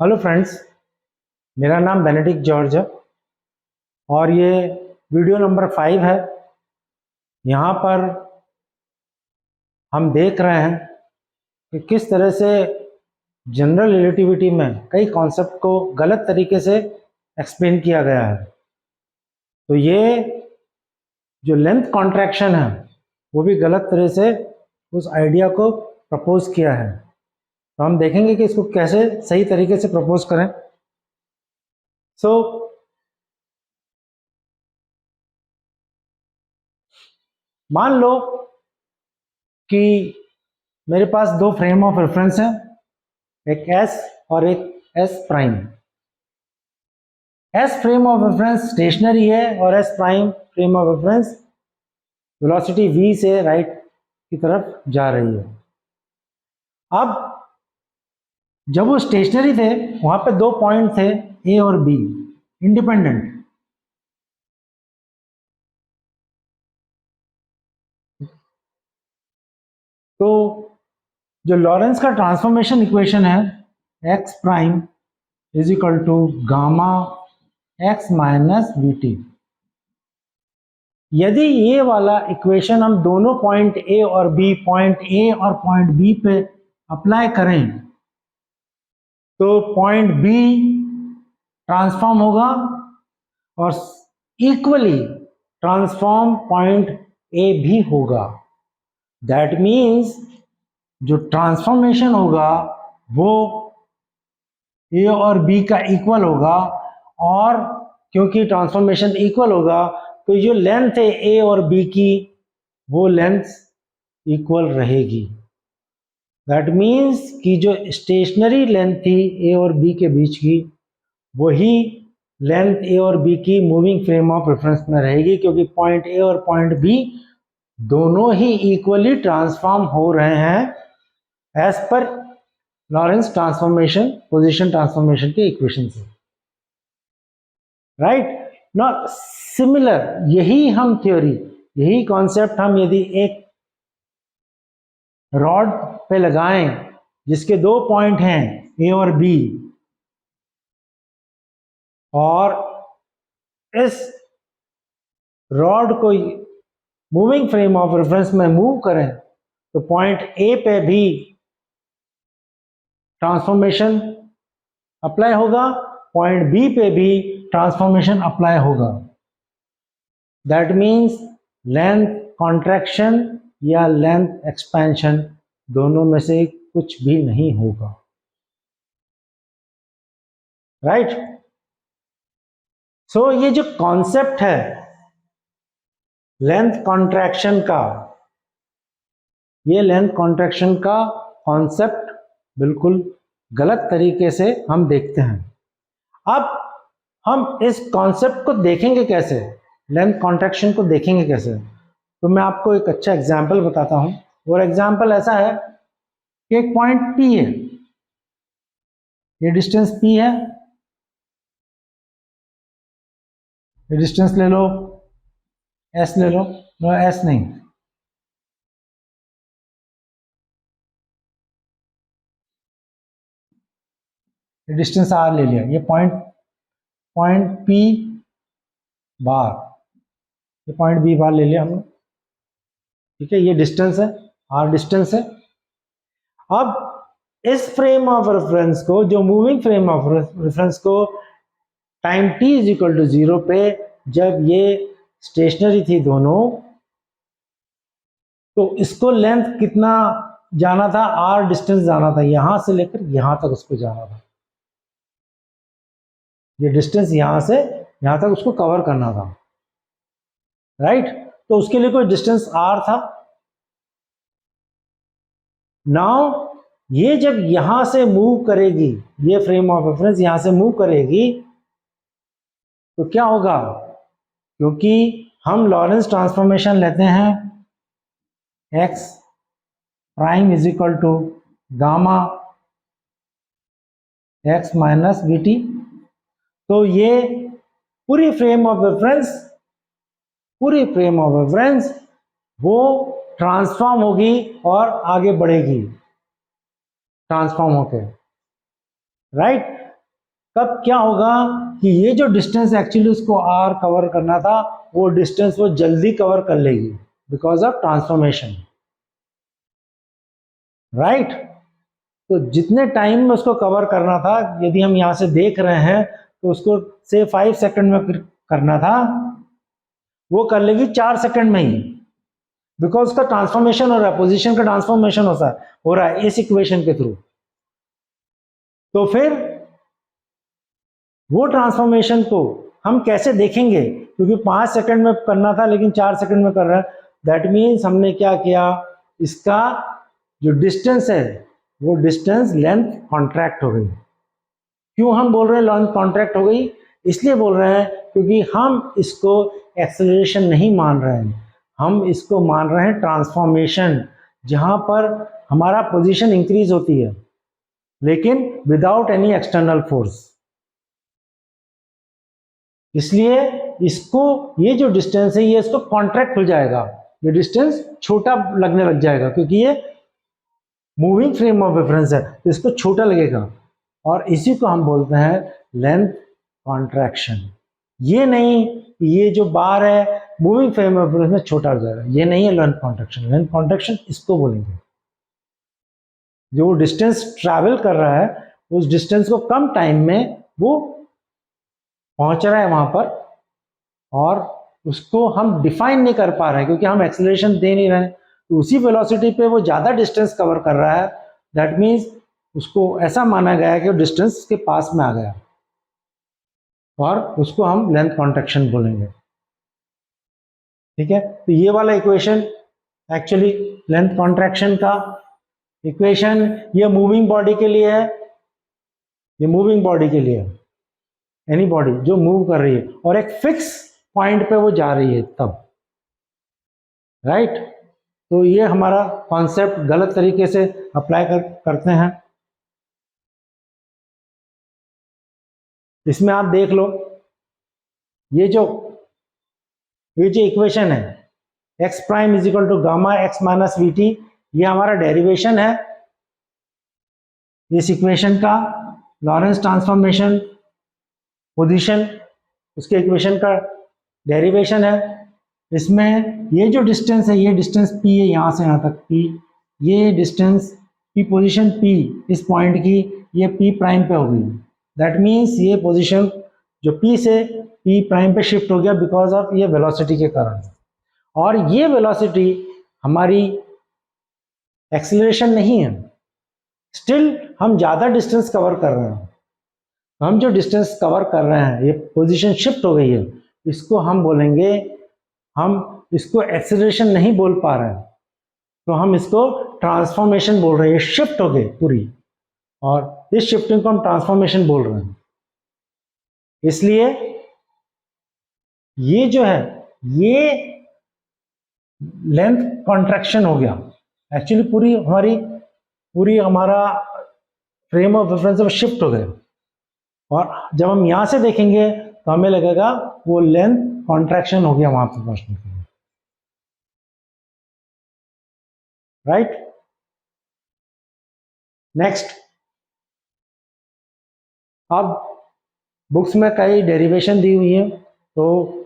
Hello friends, मेरा नाम Benedict George है और ये वीडियो नंबर 5 है। यहाँ पर हम देख रहे हैं कि किस तरह से जनरल रिलेटिविटी में कई कॉन्सेप्ट को गलत तरीके से एक्सप्लेन किया गया है। तो ये जो लेंथ कॉन्ट्रैक्शन है वो भी गलत तरह से उस आइडिया को प्रपोज किया है। तो हम देखेंगे कि इसको कैसे सही तरीके से प्रपोज करें। मान लो कि मेरे पास दो फ्रेम ऑफ रेफरेंस हैं, एक S और एक S prime. S frame of reference stationary है और S prime frame of reference velocity v से राइट की तरफ जा रही है। अब जब वो स्टेशनरी थे वहां पे दो पॉइंट थे A और B इंडिपेंडेंट। तो जो लॉरेंस का ट्रांसफॉर्मेशन इक्वेशन है x prime is equal to gamma x minus v t. यदि ये वाला इक्वेशन हम दोनों पॉइंट A और B, पॉइंट A और पॉइंट B पे अप्लाई करें तो पॉइंट B ट्रांसफॉर्म होगा और इक्वली ट्रांसफॉर्म पॉइंट A भी होगा। दैट मीन्स जो ट्रांसफॉर्मेशन होगा वो A और B का इक्वल होगा, और क्योंकि ट्रांसफॉर्मेशन इक्वल होगा तो जो लेंथ है A और B की वो लेंथ इक्वल रहेगी। दैट मीन्स कि जो स्टेशनरी लेंथ थी A और B के बीच की वही लेंथ A और B की मूविंग फ्रेम ऑफ रेफरेंस में रहेगी, क्योंकि पॉइंट A और पॉइंट B दोनों ही इक्वली ट्रांसफॉर्म हो रहे हैं as per Lorentz transformation position transformation के इक्वेशन से। राइट ना, सिमिलर यही हम थ्योरी, यही कॉन्सेप्ट हम यदि एक रॉड पे लगाएं जिसके दो पॉइंट हैं A और B, और इस रॉड को मूविंग फ्रेम ऑफ रेफरेंस में मूव करें तो पॉइंट A पे भी ट्रांसफॉर्मेशन अप्लाई होगा, पॉइंट B पे भी ट्रांसफॉर्मेशन अप्लाई होगा। दैट मीन्स लेंथ कॉन्ट्रैक्शन या लेंथ एक्सपेंशन दोनों में से कुछ भी नहीं होगा। राइट। सो ये जो कॉन्सेप्ट है लेंथ कॉन्ट्रैक्शन का, ये लेंथ कॉन्ट्रैक्शन का कॉन्सेप्ट बिल्कुल गलत तरीके से हम देखते हैं। अब हम इस कॉन्सेप्ट को देखेंगे कैसे, लेंथ कॉन्ट्रैक्शन को देखेंगे कैसे, तो मैं आपको एक अच्छा एग्जांपल बताता हूं। और एग्जांपल ऐसा है कि एक पॉइंट P है, ये डिस्टेंस P है, ये डिस्टेंस ले लो S ले लो, नो S नहीं, ये डिस्टेंस R ले लिया, ये पॉइंट P बार, ये पॉइंट B बार ले लिया हमने। ठीक है, ये डिस्टेंस है, R डिस्टेंस है। अब इस फ्रेम ऑफ रेफरेंस को, जो मूविंग फ्रेम ऑफ रेफरेंस को time t is equal to 0 पे जब ये स्टेशनरी थी दोनों, तो इसको लेंथ कितना जाना था, r डिस्टेंस जाना था, यहां से लेकर यहां तक उसको जाना था। ये डिस्टेंस यहां से यहां तक उसको कवर करना था। राइट। तो उसके लिए कोई डिस्टेंस r था। नाउ ये जब यहां से मूव करेगी, ये फ्रेम ऑफ रेफरेंस यहां से मूव करेगी तो क्या होगा, क्योंकि हम लॉरेंस ट्रांसफॉर्मेशन लेते हैं x prime is equal to gamma x minus v t, तो ये पूरी फ्रेम ऑफ रेफरेंस वो ट्रांसफॉर्म होगी और आगे बढ़ेगी ट्रांसफॉर्म होकर। राइट। तब क्या होगा कि ये जो डिस्टेंस एक्चुअली उसको आर कवर करना था, वो डिस्टेंस वो जल्दी कवर कर लेगी बिकॉज ऑफ ट्रांसफॉर्मेशन, राइट। तो जितने टाइम में उसको कवर करना था, यदि हम यहाँ से देख रहे हैं तो उसको से 5 सेकंड में करना था, वो कर लेगी 4 सेकंड में ही, बिकॉज उसका ट्रांसफॉर्मेशन हो रहा है, पोजीशन का ट्रांसफॉर्मेशन हो रहा है इस इक्वेशन के थ्रू। तो फिर वो ट्रांसफॉर्मेशन को हम कैसे देखेंगे, क्योंकि 5 सेकंड में करना था लेकिन 4 सेकंड में कर रहा है, दैट मीन्स हमने क्या किया, इसका जो डिस्टेंस है वो डिस्टेंस लेंथ कॉन्ट्रैक्ट हो गई। क्यों हम बोल रहे हैं लेंथ कॉन्ट्रैक्ट हो गई, इसलिए बोल रहे हैं क्योंकि हम इसको एक्सेलरेशन नहीं मान रहे हैं, हम इसको मान रहे हैं ट्रांसफॉर्मेशन, जहां पर हमारा पोजीशन इंक्रीज होती है लेकिन विदाउट एनी एक्सटर्नल फोर्स। इसलिए इसको, ये जो डिस्टेंस है ये इसको कॉन्ट्रैक्ट हो जाएगा, ये डिस्टेंस छोटा लगने लग जाएगा, क्योंकि ये मूविंग फ्रेम ऑफ रेफरेंस है तो इसको छोटा लगेगा, और इसी को हम बोलते हैं लेंथ कॉन्ट्रैक्शन। ये नहीं ये जो बार है मूविंग फ्रेम ऑफ रेफरेंस में छोटा हो जाएगा, ये नहीं है लेंथ कॉन्ट्रैक्शन। लेंथ कॉन्ट्रैक्शन इसको बोलेंगे, जो डिस्टेंस ट्रैवल कर रहा है उस डिस्टेंस को कम टाइम में वो पहुंच रहा है वहां पर, और उसको हम डिफाइन नहीं कर पा रहे हैं क्योंकि हम एक्सेलरेशन दे नहीं रहे हैं, तो उसी वेलोसिटी पे वो ज़्यादा डिस्टेंस कवर कर रहा है। दैट मीन्स उसको ऐसा माना गया है कि वो डिस्टेंस के पास में आ गया, और उसको हम लेंथ कॉन्ट्रैक्शन बोलेंगे। ठीक है, तो ये वाला इक्वेशन एक्चुअली लेंथ कॉन्ट्रैक्शन का इक्वेशन, ये मूविंग बॉडी के लिए है, ये मूविंग बॉडी के लिए है, एनी बॉडी जो मूव कर रही है और एक फिक्स पॉइंट पे वो जा रही है तब, राइट। तो ये हमारा कॉन्सेप्ट गलत तरीके से अप्लाई करते हैं। इसमें आप देख लो, ये जो इक्वेशन है x prime is equal to gamma x minus v t, ये हमारा डेरिवेशन है इस इक्वेशन का, लॉरेंस ट्रांसफॉर्मेशन पोजीशन उसके इक्वेशन का डेरिवेशन है। इसमें ये जो डिस्टेंस है, ये डिस्टेंस p है, यहाँ से यहाँ तक p, ये डिस्टेंस p पोजीशन p इस पॉइंट की, ये p प्राइम पे हो गई। दैट मीन्स ये पोजीशन जो p से p प्राइम पे शिफ्ट हो गया बिकॉज ऑफ ये वेलोसिटी के कारण, और ये वेलोसिटी हमारी एक्सेलरेशन नहीं है, स्टिल हम ज़्यादा डिस्टेंस कवर कर रहे हैं। हम जो डिस्टेंस कवर कर रहे हैं, ये पोजीशन शिफ्ट हो गई है, इसको हम बोलेंगे, हम इसको एक्सेलरेशन नहीं बोल पा रहे हैं तो हम इसको ट्रांसफॉर्मेशन बोल रहे हैं, ये शिफ्ट हो गई पूरी, और इस शिफ्टिंग को हम ट्रांसफॉर्मेशन बोल रहे हैं। इसलिए ये जो है ये लेंथ कॉन्ट्रैक्शन हो गया, एक्चुअली पूरी हमारा फ्रेम ऑफ रेफरेंस में शिफ्ट हो गए, और जब हम यहां से देखेंगे तो हमें लगेगा वो लेंथ कॉन्ट्रैक्शन हो गया वहां पर पहुंचने के लिए, राइट। नेक्स्ट, अब बुक्स में कई डेरिवेशन दी हुई है तो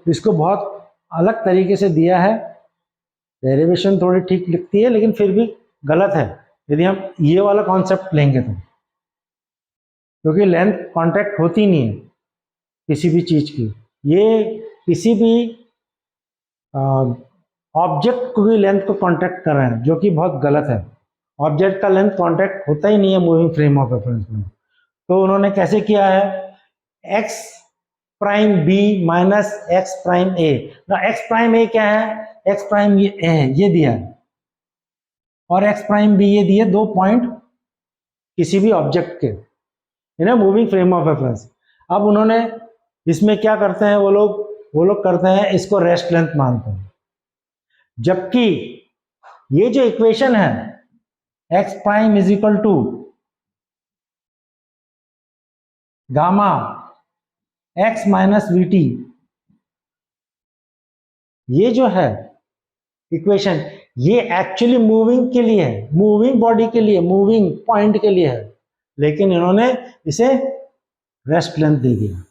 इसको बहुत अलग तरीके से दिया है, डेरिवेशन थोड़ी ठीक लिखती है लेकिन फिर भी गलत है यदि हम ये वाला कॉन्सेप्ट लेंगे तो, क्योंकि लेंथ कॉन्ट्रैक्ट होती नहीं है किसी भी चीज की, ये किसी भी ऑब्जेक्ट की लेंथ को कॉन्ट्रैक्ट कर रहे हैं, जो कि बहुत गलत है। ऑब्जेक्ट का लेंथ कॉन्ट्रैक्ट होता ही नहीं है मूविंग फ्रेम ऑफ रेफरेंस में। तो उन्होंने कैसे किया है, x prime B minus x prime a, x prime ए क्या है, एक्स प्राइम ए है, ये दिया है, और एक्स प्राइम बी ये दिए, 2 पॉइंट किसी भी ऑब्जेक्ट के in moving frame of reference. अब उन्होंने इसमें क्या करते हैं, वो लोग करते हैं इसको रेस्ट लेंथ मानते हैं, जबकि ये जो इक्वेशन है x prime is equal to gamma x minus v t, ये जो है इक्वेशन, ये एक्चुअली मूविंग के लिए है, मूविंग बॉडी के लिए, मूविंग पॉइंट के लिए है, लेकिन इन्होंने इसे रेस्ट लेंथ दे दिया,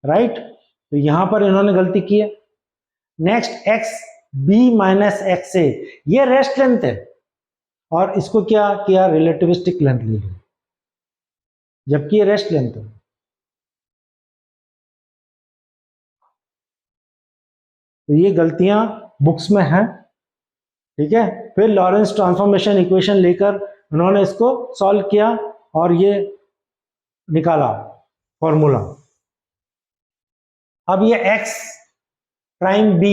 राइट। तो यहां पर इन्होंने गलती की है। Next x B minus x a, ये रेस्ट लेंथ है और इसको क्या किया, रिलेटिविस्टिक लेंथ ले ली, जबकि ये रेस्ट लेंथ है। तो ये गलतियां बुक्स में हैं, ठीक है। फिर लॉरेंस ट्रांसफॉर्मेशन इक्वेशन लेकर उन्होंने इसको सॉल्व किया और ये निकाला फॉर्मूला। अब ये x प्राइम b,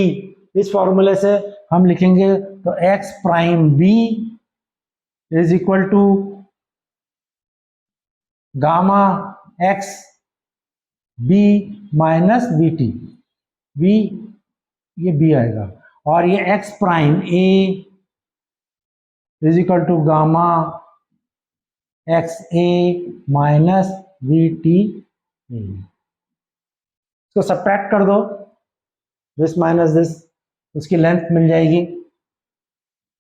इस फॉर्मूले से हम लिखेंगे तो x prime b is equal to gamma x b minus b t, b ये b आएगा, और ये x prime a is equal to gamma x a minus v t, इसको सब्ट्रैक्ट कर दो, दिस माइनस दिस, उसकी लेंथ मिल जाएगी।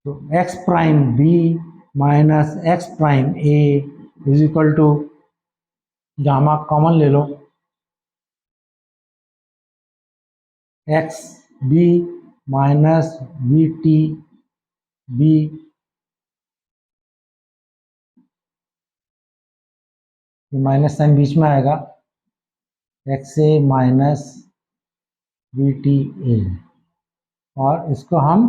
तो x prime b minus x prime A is equal to gamma common ले लो, x B minus v t b, minus sign बीच में आएगा, x a minus v t ए, और इसको हम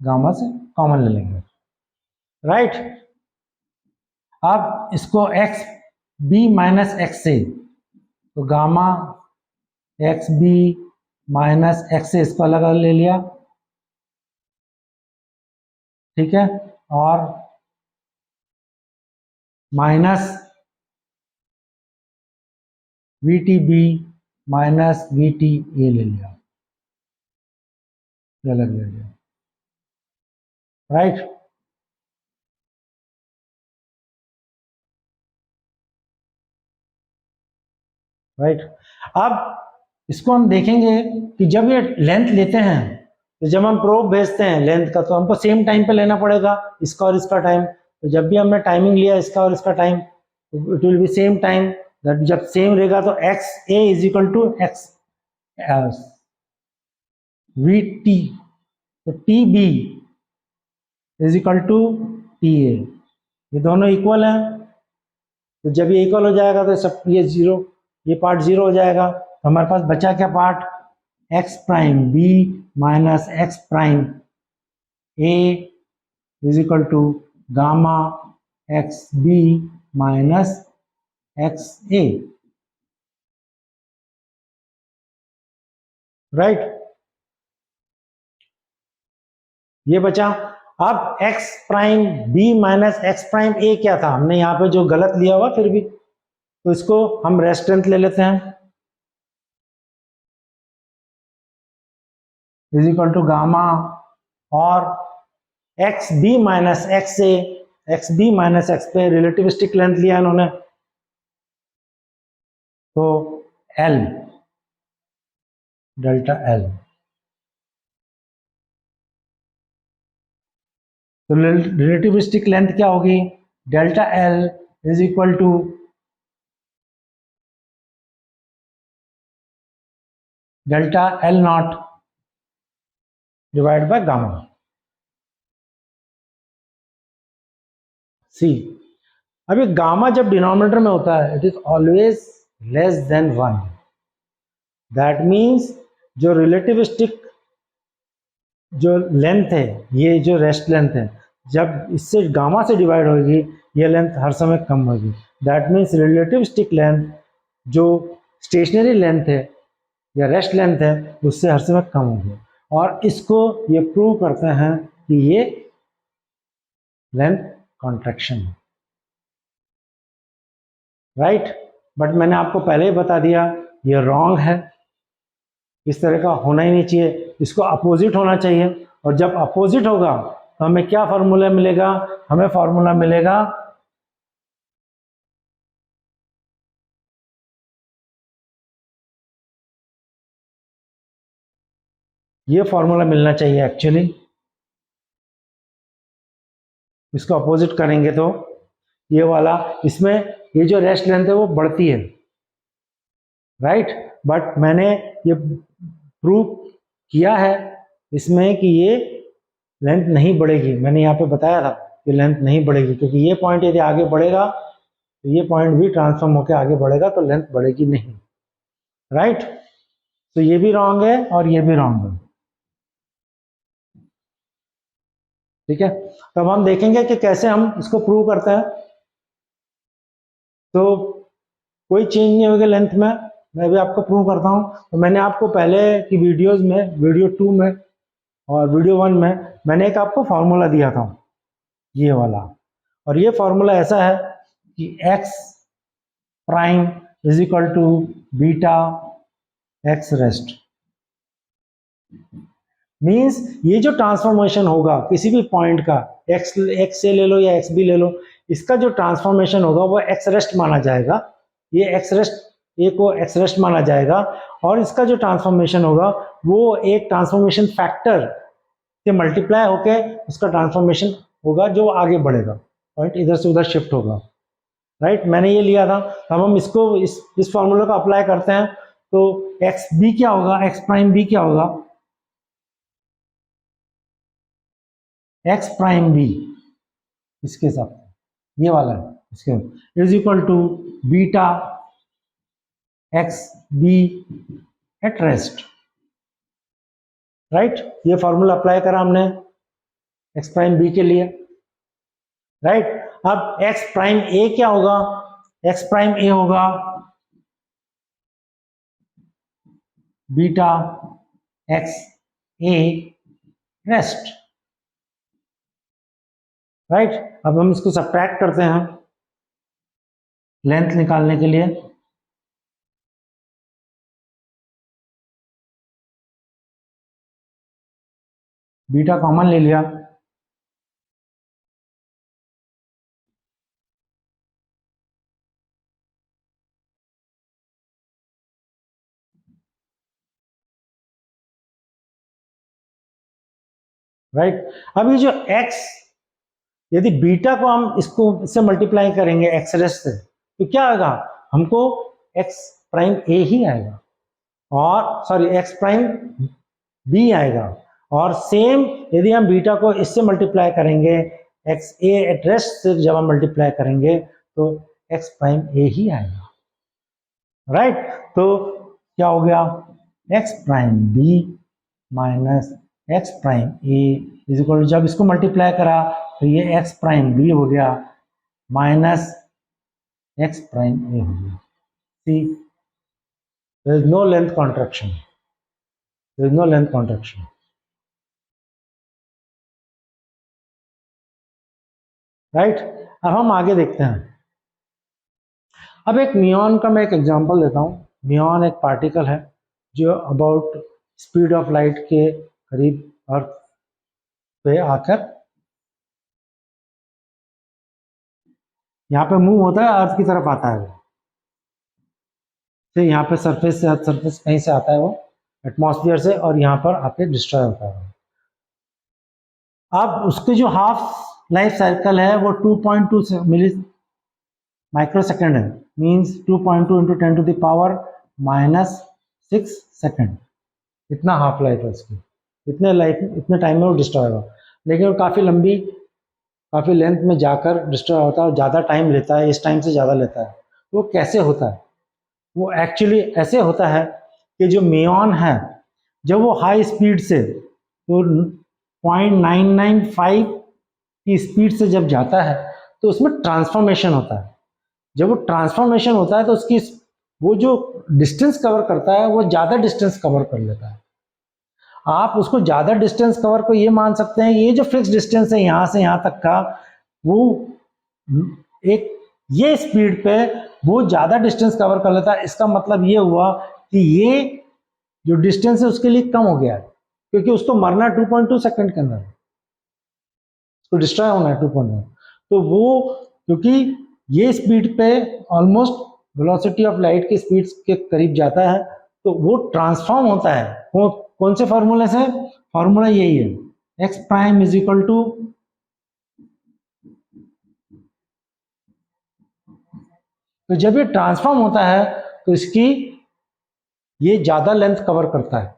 गामा से कॉमन ले लेंगे, राइट। अब इसको x B minus x a, तो gamma x B minus x a, इसको अलग अलग ले लिया, ठीक है, और minus v t b minus v t a ले लिया, अलग ले लिया, राइट। राइट, अब इसको हम देखेंगे कि जब ये लेंथ लेते हैं, तो जब हम प्रोब भेजते हैं लेंथ का, तो हमको सेम टाइम पे लेना पड़ेगा, इसका और इसका टाइम। तो जब भी हमने टाइमिंग लिया इसका और इसका time, it will be same time, जब सेम रहेगा तो x a is equal to x v t, तो t b is equal to t a, ये दोनों इक्वल हैं। तो जब ये इक्वल हो जाएगा तो सब ये जीरो, ये पार्ट जीरो हो जाएगा, तो हमारे पास बचा क्या part, X prime B minus x prime A is equal to gamma x B minus x A, right. ये बचा। अब X prime B minus x prime ए क्या था, हमने यहाँ पे जो गलत लिया हुआ फिर भी, तो इसको हम रेस्ट लेंथ ले लेते हैं, इज इक्वल टू गामा, और X B minus x A, X B minus X पे रिलेटिविस्टिक लेंथ लिया इन्होंने, तो एल, डेल्टा एल, तो रिलेटिविस्टिक लेंथ क्या होगी, delta L is equal to delta L not divide by gamma C. अभी gamma जब डिनोमिनेटर में होता है, it is always less than 1, that means जो रिलेटिविस्टिक जो लेंथ है, ये जो रेस्ट लेंथ है, जब इससे गामा से डिवाइड होगी, ये लेंथ हर समय कम होगी, दैट मीन्स रिलेटिविस्टिक लेंथ जो स्टेशनरी लेंथ है या रेस्ट लेंथ है, उससे हर समय कम होगी, और इसको ये प्रूव करते हैं कि ये लेंथ कॉन्ट्रैक्शन है, राइट। बट मैंने आपको पहले ही बता दिया ये रॉन्ग है, इस तरह का होना ही नहीं चाहिए, इसको अपोजिट होना चाहिए, और जब अपोजिट होगा तो हमें क्या फॉर्मूला मिलेगा, हमें फॉर्मूला मिलेगा ये फॉर्मूला मिलना चाहिए एक्चुअली, इसको अपोजिट करेंगे तो ये वाला, इसमें ये जो रेस्ट लेंथ है वो बढ़ती है, राइट। बट मैंने ये प्रूव किया है इसमें कि ये लेंथ नहीं बढ़ेगी। मैंने यहाँ पे बताया था कि लेंथ नहीं बढ़ेगी, क्योंकि ये पॉइंट यदि आगे बढ़ेगा तो ये पॉइंट भी ट्रांसफॉर्म होकर आगे बढ़ेगा, तो लेंथ बढ़ेगी नहीं, राइट। तो ये भी रॉन्ग है और ये भी रॉन्ग है, ठीक है। तो अब हम देखेंगे कि कैसे हम इसको प्रूव करते हैं। तो कोई चेंज नहीं होगी लेंथ में, मैं भी आपको प्रूव करता हूँ। तो मैंने आपको पहले की वीडियोस में, वीडियो 2 में और वीडियो 1 में मैंने एक आपको फार्मूला दिया था, ये वाला। और ये फार्मूला ऐसा है कि x prime is equal to beta x rest. Means ये जो ट्रांसफॉर्मेशन होगा किसी भी पॉइंट का, x से ले लो या x भी ले लो, इसका जो ट्रांसफॉर्मेशन होगा वो एक्स रेस्ट माना जाएगा। ये एक्स रेस्ट, ए को एक्स रेस्ट माना जाएगा, और इसका जो ट्रांसफॉर्मेशन होगा वो एक ट्रांसफॉर्मेशन फैक्टर से मल्टीप्लाई होके उसका ट्रांसफॉर्मेशन होगा जो आगे बढ़ेगा, पॉइंट इधर से उधर शिफ्ट होगा, राइट। मैंने ये लिया था। अब हम इसको इस फॉर्मूला को अप्लाई करते हैं। तो एक्स बी क्या होगा, एक्स प्राइम बी क्या होगा, एक्स प्राइम बी इसके साथ ये वाला है, इसके is equal to beta x b at rest, right. ये फॉर्मूला अप्लाई करा हमने एक्स प्राइम बी के लिए, राइट। अब एक्स प्राइम ए क्या होगा, एक्स प्राइम ए होगा बीटा एक्स ए रेस्ट, राइट। अब हम इसको सब्ट्रैक्ट करते हैं लेंथ निकालने के लिए। बीटा कॉमन ले लिया, राइट। अब ये जो x, यदि बीटा को हम इससे मल्टीप्लाई करेंगे एक्स रेस्ट से, तो क्या आएगा, हमको x प्राइम ए ही आएगा, और सॉरी एक्स प्राइम बी आएगा। और सेम यदि हम बीटा को इससे मल्टीप्लाई करेंगे, एक्स ए एट रेस्ट से जब हम मल्टीप्लाई करेंगे तो एक्स प्राइम ए ही आएगा, राइट। तो क्या हो गया, x prime B minus x prime A is equal to, जब इसको मल्टीप्लाई करा तो ये एक्स प्राइम बी हो गया माइनस एक्स प्राइम ए हो गया। C, there is no length contraction, there is no length contraction, right. अब हम आगे देखते हैं। अब एक म्यूऑन का मैं एक एग्जांपल देता हूँ। म्यूऑन एक पार्टिकल है जो अबाउट स्पीड ऑफ लाइट के करीब अर्थ पे आकर यहाँ पे मूव होता है, अर्थ की तरफ आता है वो, तो यहाँ पे सरफेस से, अर्थ सरफेस कहीं से आता है वो एटमॉस्फेयर से, और यहाँ पर आके डिस्ट्रॉय होता है। अब उसके जो हाफ लाइफ साइकिल है वो 2.2 मिली माइक्रो सेकेंड है, means 2.2 into 10 to the power -6 second, इतना हाफ लाइफ है उसकी, इतने टाइम में वो डिस्ट्रॉय होगा। लेकिन वो काफ़ी लंबी, काफ़ी लेंथ में जाकर डिस्ट्रॉय होता है और ज़्यादा टाइम लेता है, इस टाइम से ज़्यादा लेता है। वो कैसे होता है, वो एक्चुअली ऐसे होता है कि जो म्यूऑन है जब वो हाई स्पीड से, तो 0.995 की स्पीड से जब जाता है तो उसमें ट्रांसफॉर्मेशन होता है। जब वो ट्रांसफॉर्मेशन होता है तो उसकी वो जो डिस्टेंस कवर करता है वो ज़्यादा डिस्टेंस कवर कर लेता है। आप उसको ज़्यादा डिस्टेंस कवर को ये मान सकते हैं, ये जो फिक्स डिस्टेंस है यहाँ से यहाँ तक का, वो एक ये स्पीड पे वो ज़्यादा डिस्टेंस कवर कर लेता है। इसका मतलब ये हुआ कि ये जो डिस्टेंस है उसके लिए कम हो गया है, क्योंकि उसको मरना 2.2 सेकंड के अंदर है, उसको डिस्ट्रॉय होना है 2.1। तो वो क्योंकि ये स्पीड पे ऑलमोस्ट वेलोसिटी ऑफ लाइट की स्पीड के करीब जाता है, तो वो ट्रांसफॉर्म होता है। वो कौन से फॉर्मूले से, फॉर्मूला यही है, x prime is equal to तो जब ये ट्रांसफॉर्म होता है तो इसकी ये ज्यादा लेंथ कवर करता है,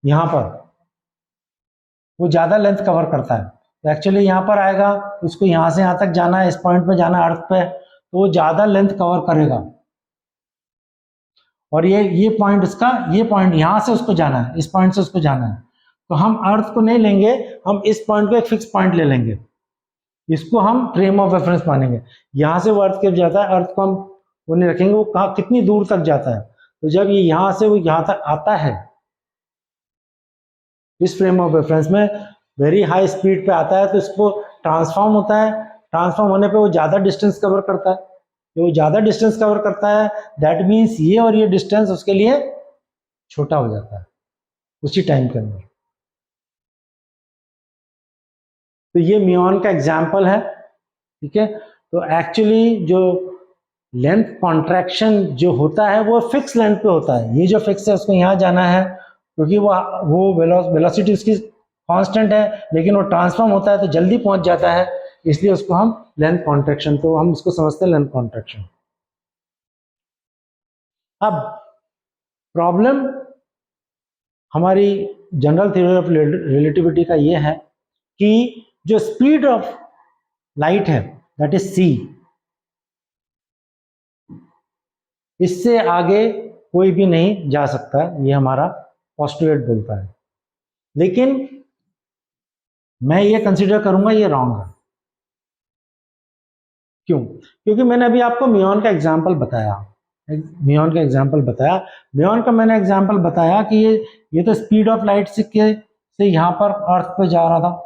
यहां पर वो ज्यादा लेंथ कवर करता है। तो एक्चुअली यहां पर आएगा, उसको यहां से यहां तक जाना है, इस पॉइंट पे जाना है अर्थ पे, तो वो ज्यादा लेंथ कवर करेगा। और ये पॉइंट इसका, ये पॉइंट यहां से उसको जाना है, इस पॉइंट से उसको जाना है, तो हम अर्थ को नहीं लेंगे, हम इस पॉइंट को एक फिक्स पॉइंट ले लेंगे, इसको हम फ्रेम ऑफ रेफरेंस मानेंगे। यहां से वो अर्थ के जाता है, अर्थ को हम वो नहीं रखेंगे, वो कहाँ कितनी दूर तक जाता है। तो जब ये यहां से वो यहां तक आता है, इस फ्रेम ऑफ रेफरेंस में वेरी हाई स्पीड पे आता है, तो इसको ट्रांसफॉर्म होता है, ट्रांसफॉर्म होने पे वो ज्यादा डिस्टेंस कवर करता है। तो वो ज्यादा डिस्टेंस कवर करता है, दैट मीन्स ये और ये डिस्टेंस उसके लिए छोटा हो जाता है उसी टाइम के अंदर। तो ये म्यूऑन का एग्जाम्पल है, ठीक है। तो एक्चुअली जो लेंथ कॉन्ट्रैक्शन जो होता है वो फिक्स लेंथ पे होता है, ये जो फिक्स है उसको यहाँ जाना है, क्योंकि वो वेलोसिटी उसकी कांस्टेंट है, लेकिन वो ट्रांसफॉर्म होता है तो जल्दी पहुंच जाता है, इसलिए उसको हम लेंथ कॉन्ट्रैक्शन, तो हम उसको समझते हैं लेंथ कॉन्ट्रैक्शन। अब प्रॉब्लम हमारी जनरल थ्योरी ऑफ रिलेटिविटी का ये है कि जो स्पीड ऑफ लाइट है दैट इज सी, इससे आगे कोई भी नहीं जा सकता, ये हमारा पोस्टुलेट बोलता है। लेकिन मैं ये कंसीडर करूंगा ये रॉन्ग है। क्यों? क्योंकि मैंने अभी आपको म्यूऑन का एग्जांपल बताया, म्यूऑन का एग्जांपल बताया, म्यूऑन का मैंने एग्जांपल बताया कि ये तो स्पीड ऑफ लाइट से यहाँ पर अर्थ पे जा रहा था,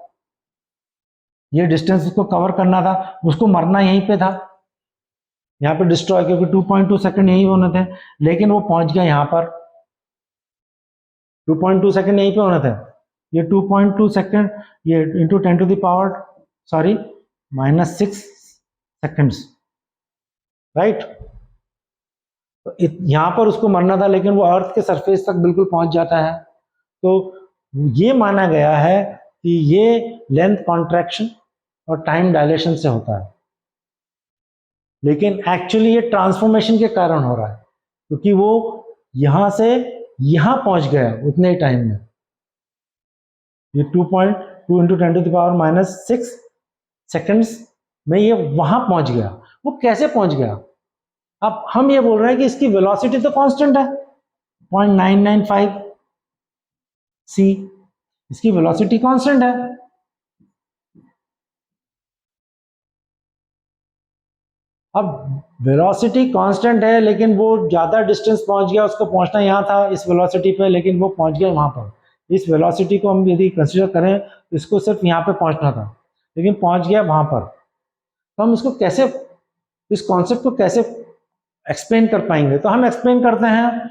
ये डिस्टेंस उसको कवर करना था, उसको मरना यहीं पे था, यहाँ पे डिस्ट्रॉय, क्योंकि 2.2 सेकंड यही होने थे, लेकिन वो पहुंच गया यहाँ पर, 2.2 सेकंड यहीं पे होने थे, ये 2.2 सेकंड, ये into 10 to the power sorry -6 seconds, right. तो यहां पर उसको मरना था, लेकिन वो अर्थ के सरफेस तक बिल्कुल पहुंच जाता है। तो ये माना गया है कि ये लेंथ कॉन्ट्रैक्शन और टाइम डायलेशन से होता है, लेकिन एक्चुअली ये ट्रांसफॉर्मेशन के कारण हो रहा है, क्योंकि वो यहां से यहां पहुंच गया उतने ही टाइम में, ये 2.2 into 10 to the power -6 seconds में ये वहां पहुंच गया। वो कैसे पहुंच गया? अब हम ये बोल रहे हैं कि इसकी वेलोसिटी तो कांस्टेंट है 0.995 c, इसकी वेलोसिटी कांस्टेंट है। अब वेलोसिटी कांस्टेंट है, लेकिन वो ज्यादा डिस्टेंस पहुंच गया, उसको पहुंचना यहां था इस वेलोसिटी पे, लेकिन वो पहुंच गया वहां पर। इस वेलोसिटी को हम यदि कंसीडर करें तो इसको सिर्फ यहां पे पहुंचना था, लेकिन पहुंच गया वहां पर। तो हम इसको कैसे, इस कॉन्सेप्ट को कैसे एक्सप्लेन कर पाएंगे? तो हम एक्सप्लेन करते हैं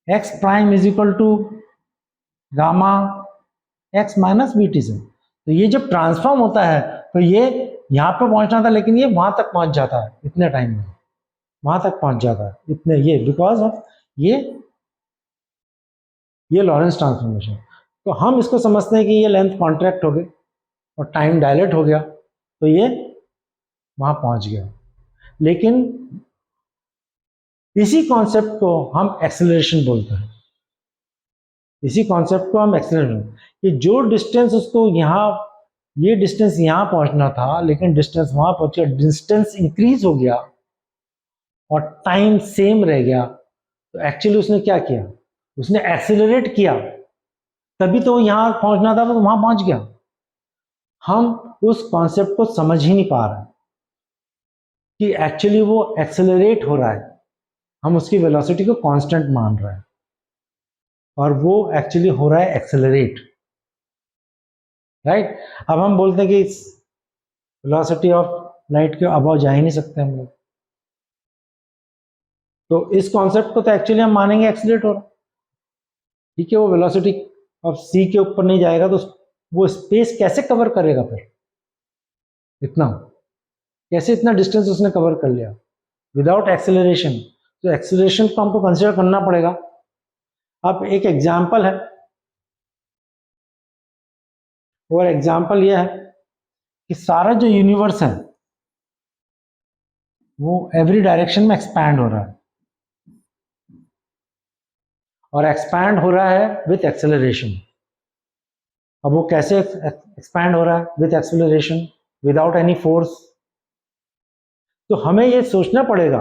x prime is equal to gamma x minus b t से। तो ये जब ट्रांसफॉर्म होता है तो ये यहां पे पहुंचना था, लेकिन ये वहां तक पहुंच जाता है इतने टाइम में, वहां तक पहुंच जाता है इतने, ये बिकॉज ऑफ ये लॉरेंस ट्रांसफॉर्मेशन। तो हम इसको समझते हैं कि ये लेंथ कॉन्ट्रैक्ट हो गई और टाइम डायलेट हो गया, तो ये वहां पहुंच गया। लेकिन इसी कॉन्सेप्ट को हम एक्सेलरेशन बोलते हैं, इसी कॉन्सेप्ट को हम एक्सेलरेशन, कि जो डिस्टेंस उसको यहाँ, ये डिस्टेंस यहाँ पहुंचना था, लेकिन डिस्टेंस वहां पहुंच गया, डिस्टेंस इंक्रीज हो गया और टाइम सेम रह गया, तो एक्चुअली उसने क्या किया? उसने एक्सेलरेट किया, तभी तो यहाँ पहुंचना था तो वहां पहुंच गया। हम उस कॉन्सेप्ट को समझ ही नहीं पा रहे कि एक्चुअली वो एक्सेलरेट हो रहा है, हम उसकी वेलोसिटी को कांस्टेंट मान रहे हैं और वो एक्चुअली हो रहा है एक्सेलरेट, राइट। अब हम बोलते हैं कि वेलोसिटी ऑफ लाइट के अबव जा ही नहीं सकते हम लोग, तो इस कॉन्सेप्ट को तो एक्चुअली हम मानेंगे एक्सेलरेट हो रहा है, ठीक है। वो वेलोसिटी ऑफ सी के ऊपर नहीं जाएगा तो वो स्पेस कैसे कवर करेगा फिर? इतना कैसे, इतना डिस्टेंस उसने कवर कर लिया विदाउट एक्सेलरेशन? तो एक्सेलरेशन को हमको कंसिडर करना पड़ेगा। अब एक एग्जांपल है, और एग्जांपल यह है कि सारा जो यूनिवर्स है वो एवरी डायरेक्शन में एक्सपैंड हो रहा है, और एक्सपैंड हो रहा है विथ एक्सेलरेशन। अब वो कैसे एक्सपैंड हो रहा है with acceleration, without any force? तो हमें ये सोचना पड़ेगा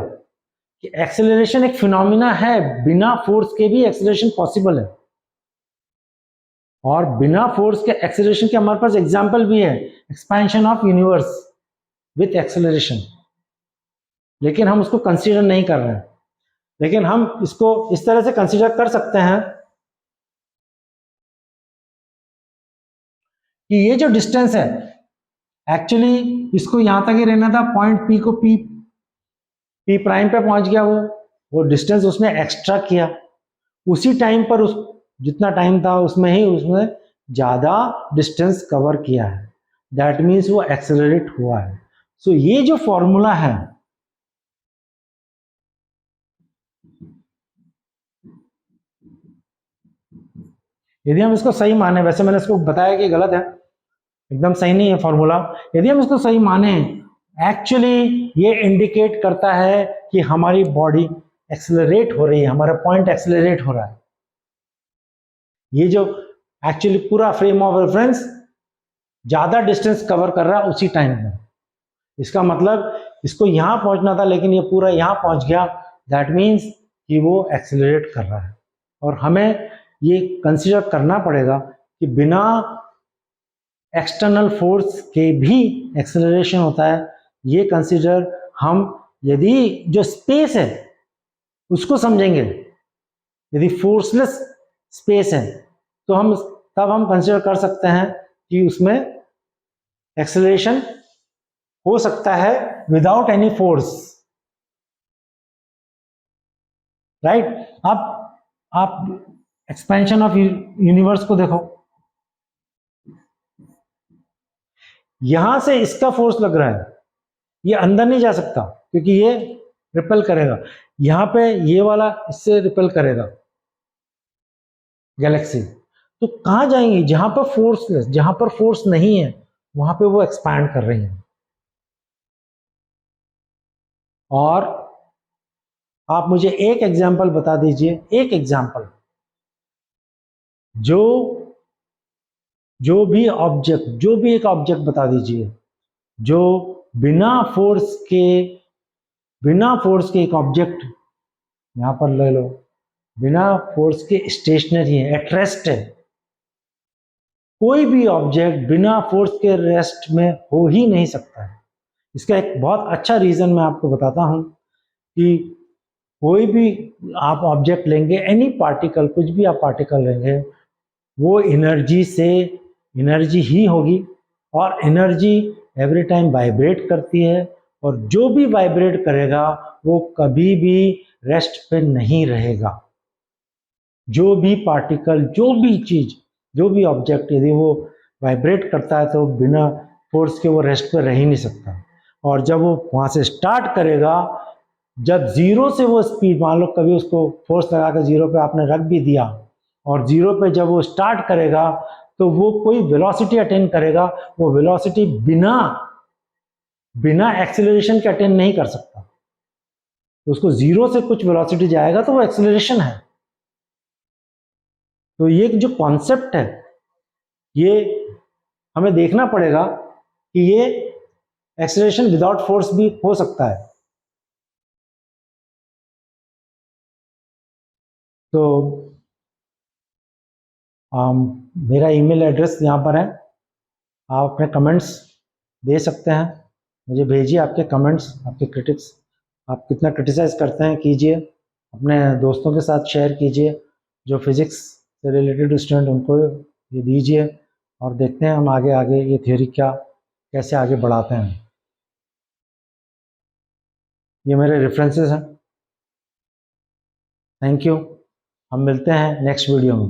कि एक्सेलरेशन एक फिनोमिना है, बिना फोर्स के भी एक्सेलरेशन पॉसिबल है, और बिना फोर्स के एक्सेलरेशन के हमारे पास एग्जांपल भी है, expansion of universe with acceleration, लेकिन हम उसको कंसीडर नहीं कर रहे हैं। लेकिन हम इसको इस तरह से कंसीडर कर सकते हैं कि ये जो डिस्टेंस है, एक्चुअली इसको यहां तक ही रहना था, पॉइंट पी को पी प्राइम पे पहुंच गया, वो डिस्टेंस उसने एक्स्ट्रा किया, उसी टाइम पर उस जितना टाइम था उसमें ही उसने ज्यादा डिस्टेंस कवर किया है, दैट मीन्स वो एक्सेलरेट हुआ है। सो ये जो फॉर्मूला है, यदि हम इसको सही माने, वैसे मैंने इसको बताया कि गलत है, एकदम सही नहीं है फॉर्मूला, यदि हम इसको सही माने, एक्चुअली ये इंडिकेट करता है कि हमारी बॉडी एक्सेलरेट हो रही है, हमारा पॉइंट एक्सेलरेट हो रहा है। ये जो एक्चुअली पूरा फ्रेम ऑफ रेफरेंस ज्यादा डिस्टेंस कवर कर रहा है उसी टाइम में, इसका मतलब इसको यहां पहुंचना था लेकिन ये पूरा यहां पहुंच गया, दैट मीन्स कि वो एक्सेलरेट कर रहा है। और हमें ये कंसीडर करना पड़ेगा कि बिना एक्सटर्नल फोर्स के भी एक्सेलरेशन होता है। ये कंसीडर हम यदि जो स्पेस है उसको समझेंगे, यदि फोर्सलेस स्पेस है तो तब हम कंसीडर कर सकते हैं कि उसमें एक्सेलरेशन हो सकता है विदाउट एनी फोर्स, राइट। अब आप एक्सपेंशन ऑफ यूनिवर्स को देखो, यहां से इसका फोर्स लग रहा है, ये अंदर नहीं जा सकता क्योंकि ये रिपेल करेगा, यहां पे ये वाला इससे रिपेल करेगा गैलेक्सी। तो कहां जाएंगी? जहां पर फोर्सलेस, जहां पर फोर्स नहीं है वहां पे वो एक्सपैंड कर रही है। और आप मुझे एक एग्जांपल बता दीजिए, एक एग्जांपल, जो भी ऑब्जेक्ट, जो भी एक ऑब्जेक्ट बता दीजिए जो बिना फोर्स के एक ऑब्जेक्ट यहां पर ले लो, बिना फोर्स के स्टेशनरी है, एट रेस्ट है। कोई भी ऑब्जेक्ट बिना फोर्स के रेस्ट में हो ही नहीं सकता है। इसका एक बहुत अच्छा रीजन मैं आपको बताता हूं कि कोई भी आप ऑब्जेक्ट लेंगे, एनी पार्टिकल, कुछ भी आप पार्टिकल लेंगे, वो एनर्जी ही होगी, और एनर्जी एवरी टाइम वाइब्रेट करती है, और जो भी वाइब्रेट करेगा वो कभी भी रेस्ट पे नहीं रहेगा। जो भी पार्टिकल, जो भी चीज, जो भी ऑब्जेक्ट यदि वो वाइब्रेट करता है तो बिना फोर्स के वो रेस्ट पे रह ही नहीं सकता। और जब वो वहां से स्टार्ट करेगा, जब जीरो से वो स्पीड, मान लो कभी उसको फोर्स लगा कर जीरो पे आपने रख भी दिया, और जीरो पे जब वो स्टार्ट करेगा तो वो कोई वेलोसिटी अटेन करेगा, वो वेलोसिटी बिना एक्सेलरेशन के अटेन नहीं कर सकता। तो उसको जीरो से कुछ वेलोसिटी जाएगा तो वो एक्सेलरेशन है। तो ये जो कॉन्सेप्ट है, ये हमें देखना पड़ेगा कि ये एक्सेलरेशन विदाउट फोर्स भी हो सकता है। तो मेरा ईमेल एड्रेस यहाँ पर है, आप अपने कमेंट्स दे सकते हैं, मुझे भेजिए आपके कमेंट्स, आपके क्रिटिक्स, आप कितना क्रिटिसाइज करते हैं कीजिए, अपने दोस्तों के साथ शेयर कीजिए, जो फिजिक्स से रिलेटेड स्टूडेंट उनको ये दीजिए, और देखते हैं हम आगे आगे ये थ्योरी कैसे आगे बढ़ाते हैं। ये मेरे रेफरेंसेस हैं। थैंक यू, हम मिलते हैं नेक्स्ट वीडियो में।